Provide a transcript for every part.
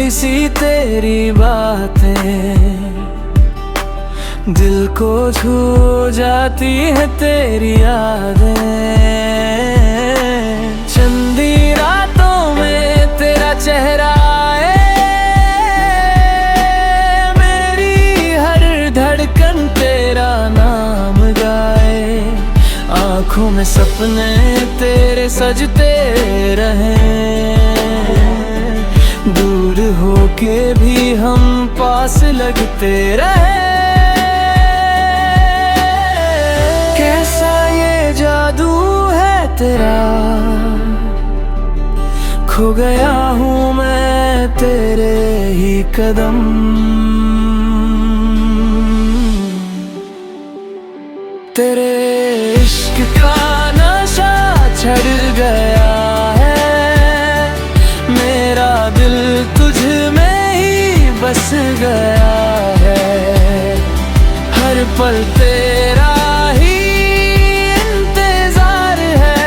भूली सी तेरी बातें, दिल को छू जाती है तेरी यादें। चंदी रातों में तेरा चेहरा आए, मेरी हर धड़कन तेरा नाम गाए। आँखों में सपने तेरे सजते रहें, दूर होके भी हम पास लगते रहे। कैसा ये जादू है तेरा, खो गया हूँ मैं तेरे ही कदम। तेरे इश्क का नशा चढ़ गया है, मेरा दिल तुझ में ही बस गया है। हर पल तेरा ही इंतजार है,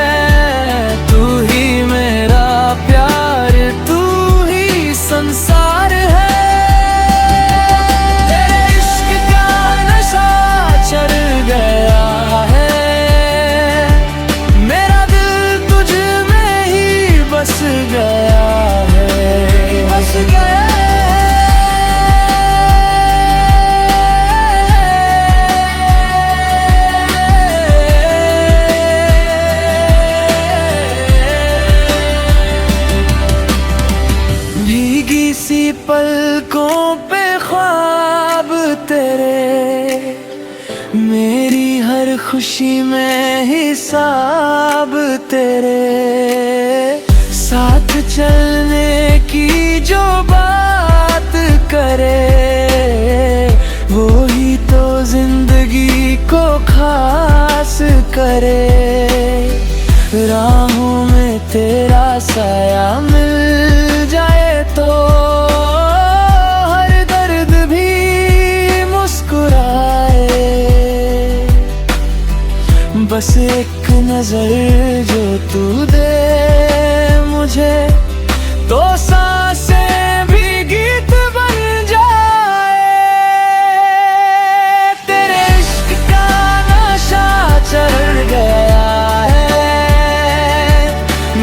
तू ही मेरा प्यार, तू ही संसार है। तेरे इश्क का नशा चढ़ गया है, मेरा दिल तुझ में ही बस गया है, बस गया। भीगी सी पलकों पे ख्वाब तेरे, मेरी हर खुशी में हिसाब तेरे। साथ चलने की जो बात करे, वो ही तो जिंदगी को खास करे। राहों में तेरा साया मिल जाए तो हर दर्द भी मुस्कुराए। बस एक नजर जो तू दे मुझे, तो सांसें भी गीत बन जाए। तेरे इश्क का नशा चढ़ गया है,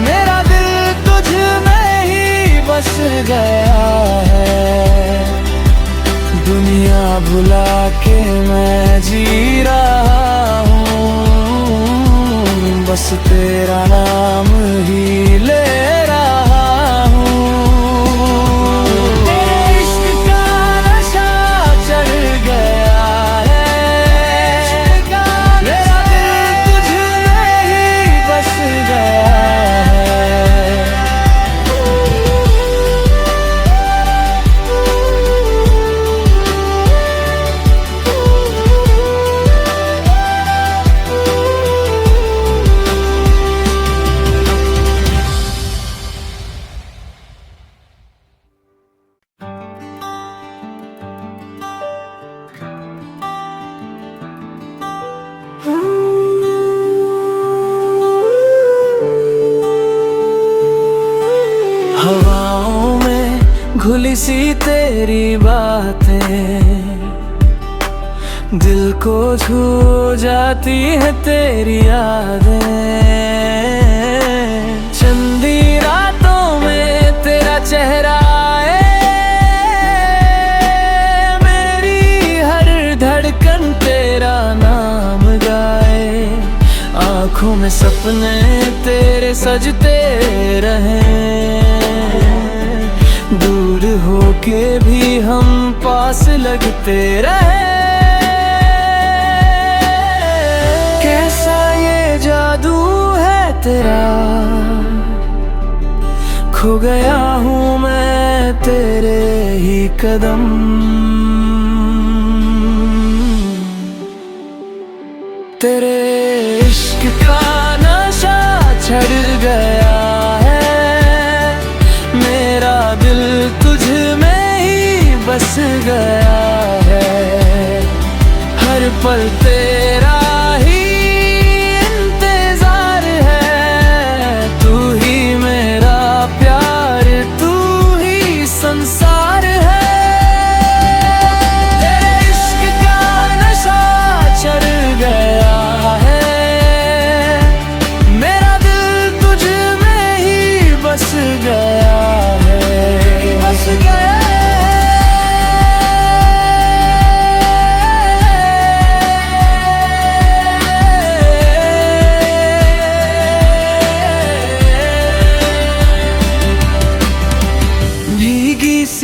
मेरा दिल तुझ में ही बस गया है। दुनिया भुला के मैं जी रहा हूँ, बस तेरा नाम ही ले रहा हूँ। तेरे इश्क का नशा चढ़ गया है, मेरा दिल तुझ में ही बस गया है। हवाओं में घुली सी तेरी बातें, दिल को छू जाती है तेरी यादें। चंदी रातों में तेरा चेहरा आए, मेरी हर धड़कन तेरा नाम गाए। आँखों में सपने तेरे सजते रहें, दूर होके भी हम पास लगते रहे। कैसा ये जादू है तेरा, खो गया हूँ मैं तेरे ही कदम। तेरे इश्क का नशा चढ़ गया है, मेरा दिल तुझ में ही बस गया है। हर पल तेरा ही इंतजार है, तू ही मेरा प्यार, तू ही संसार।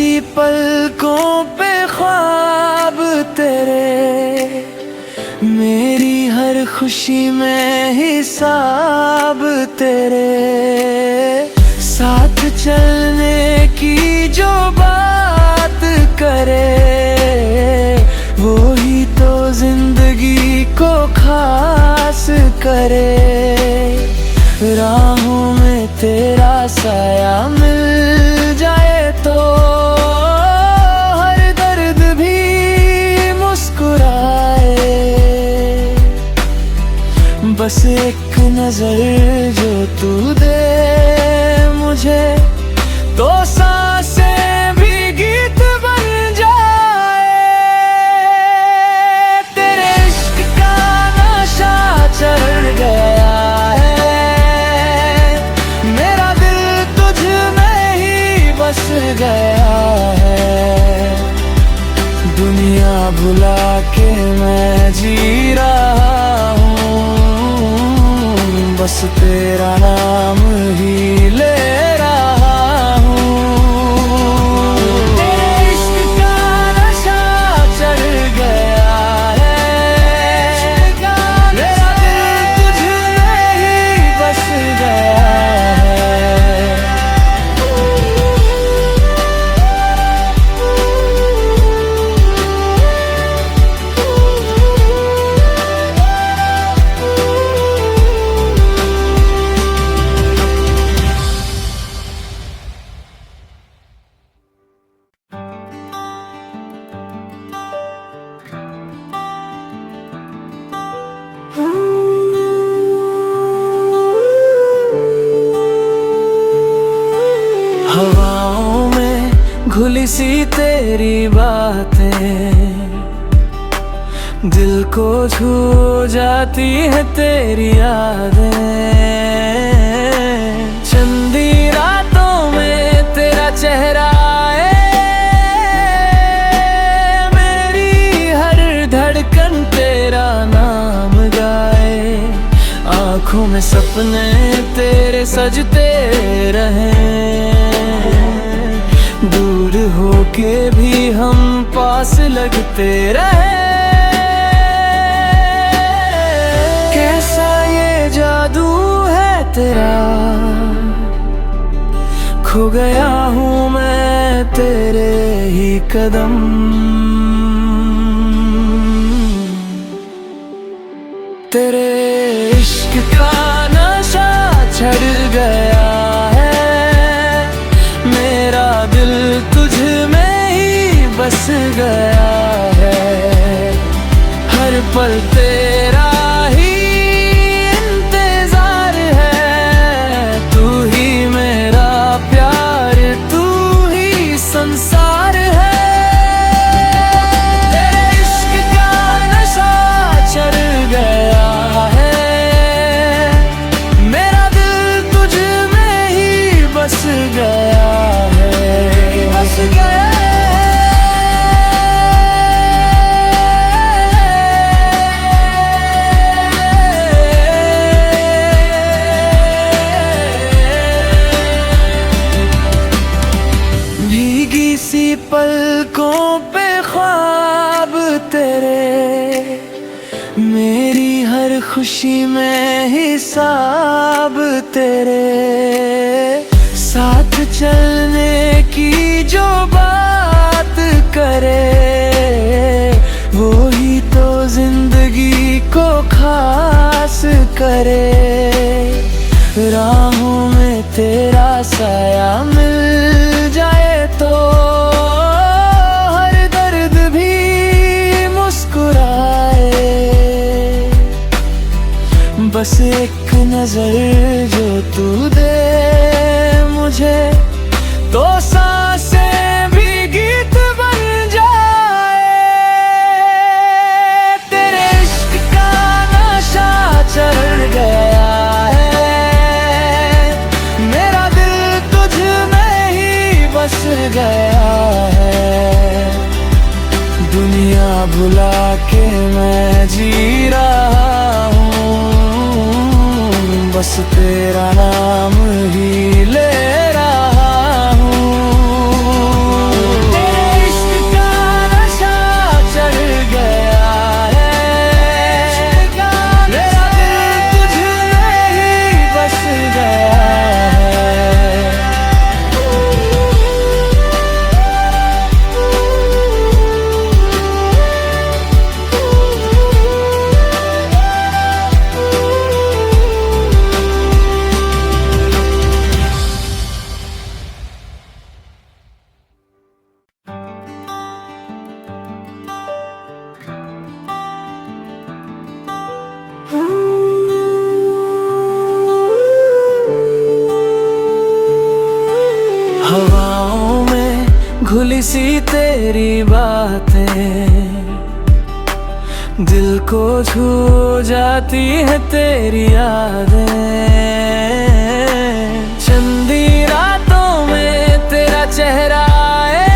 सी पलकों पे ख्वाब तेरे, मेरी हर खुशी में हिसाब तेरे, साथ चलने की जो बात करे वो ही तो जिंदगी को खास करे। राहों में तेरा साया मिल जाए तो हर दर्द भी मुस्कुराए। बस एक नजर जो तू दे मुझे तो सांसें भी गीत बन जाए। तेरे इश्क का नशा चढ़ गया है, मेरा दिल तुझ में ही बस गया है। दुनिया भुला के मैं जी रहा हूँ, बस तेरा नाम ही ले रहा हूँ। तेरे इश्क का नशा चढ़ गया है, मेरा दिल तुझ में ही बस गया है। हवाओं में घुली सी तेरी बातें, दिल को छू जाती है तेरी यादें। चंदी रातों में तेरा चेहरा आए, मेरी हर धड़कन तेरा नाम गाए। आँखों में सपने तेरे सजते रहें, दूर होके भी हम पास लगते रहे। कैसा ये जादू है तेरा, खो गया हूँ मैं तेरे ही कदम। तेरे इश्क का नशा चढ़ गया है, मेरा दिल तुझ में ही बस गया है। हर पल तेरा ही इंतजार है, तू ही मेरा प्यार, तू ही संसार है। तेरे इश्क का नशा चढ़ गया है, मेरा दिल तुझ में ही बस गया है, बस गया। भीगी सी पलकों पे ख्वाब तेरे, मेरी हर खुशी में हिसाब तेरे, साथ चलने की जो बात करे वो ही तो जिंदगी को खास करे। राहों में तेरा साया मिल जाए तो हर दर्द भी मुस्कुराए। बस एक नजर जो तू दे मुझे तो सांसें भी गीत बन जाए। तेरे इश्क का नशा चढ़ गया है, मेरा दिल तुझ में ही बस गया है। दुनिया भुला के मैं जी रहा हूँ, बस तेरा नाम ही ले रहा हूँ। घुली सी तेरी बातें दिल को छू जाती है तेरी यादें। चंदी रातों में तेरा चेहरा आए,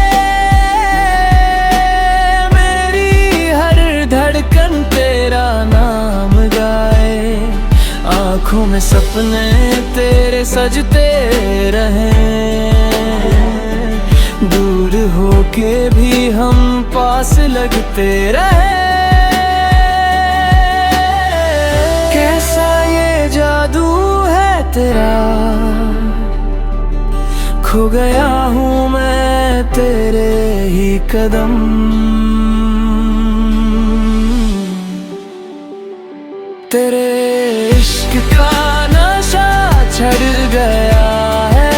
मेरी हर धड़कन तेरा नाम गाए। आँखों में सपने तेरे सजते रहें, दूर होके भी हम पास लगते रहे। कैसा ये जादू है तेरा, खो गया हूँ मैं तेरे ही कदम। तेरे इश्क का नशा चढ़ गया है,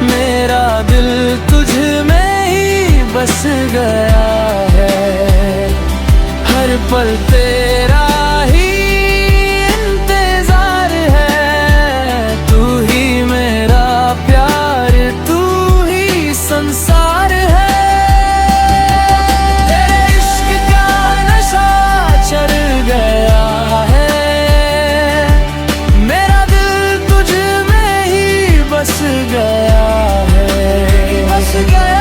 मेरा दिल तुझ में ही बस गया है। हर पल तेरा ही इंतजार है, तू ही मेरा प्यार, तू ही संसार है। तेरे इश्क का नशा चढ़ गया है, मेरा दिल तुझ में ही बस गया है, बस गया।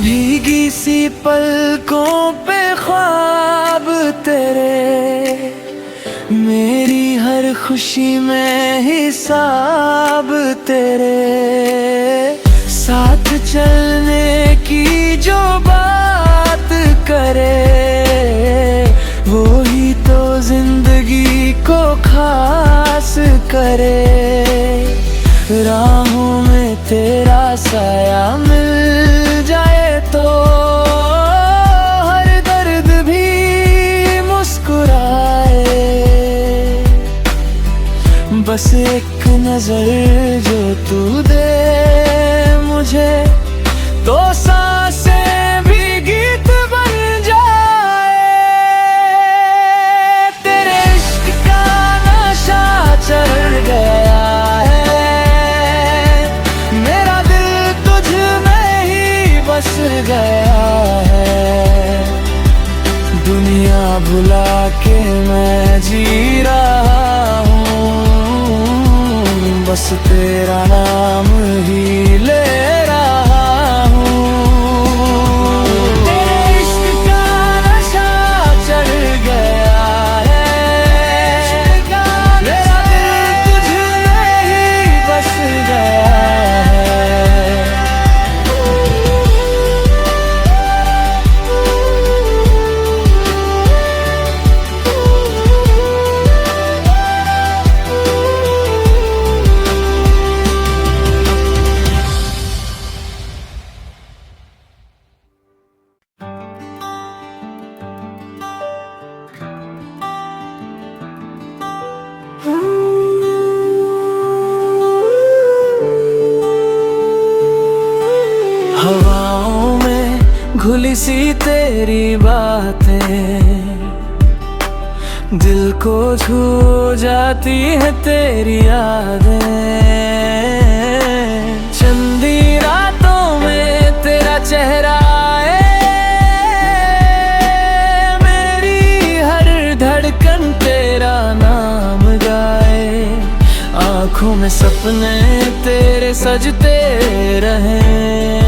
भीगी सी पलकों पे ख्वाब तेरे, मेरी हर खुशी में हिसाब तेरे। साथ चलने की जो बात करे, वो ही तो जिंदगी को खास करे। राहों में तेरा साया मिल जाए तो हर दर्द भी मुस्कुराए। बस एक नजर जो तू दे मुझे, तो सांसें भी गीत बन जाए। तेरे इश्क का नशा चढ़ गया है, मेरा दिल तुझ में ही बस गया है। दुनिया भुला के मैं जी रहा हूँ, बस तेरा नाम ही ले रहा हूँ। तेरे इश्क का नशा चढ़ गया है, मेरा दिल तुझ में ही बस गया है। हवाओं में घुली सी तेरी बातें दिल को छू जाती है तेरी यादें। चंदी रातों में तेरा चेहरा आए, मेरी हर धड़कन तेरा नाम गाए। आँखों में सपने तेरे सजते रहें,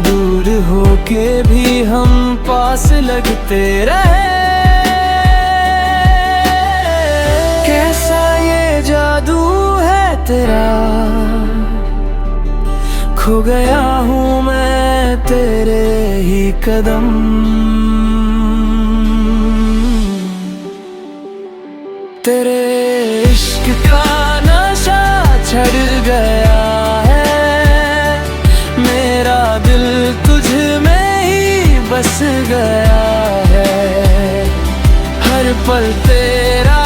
दूर होके भी हम पास लगते रहे। कैसा ये जादू है तेरा, खो गया हूँ मैं तेरे ही कदम। तेरे इश्क का नशा चढ़ गया है, मेरा दिल तुझ में ही बस गया है। हर पल तेरा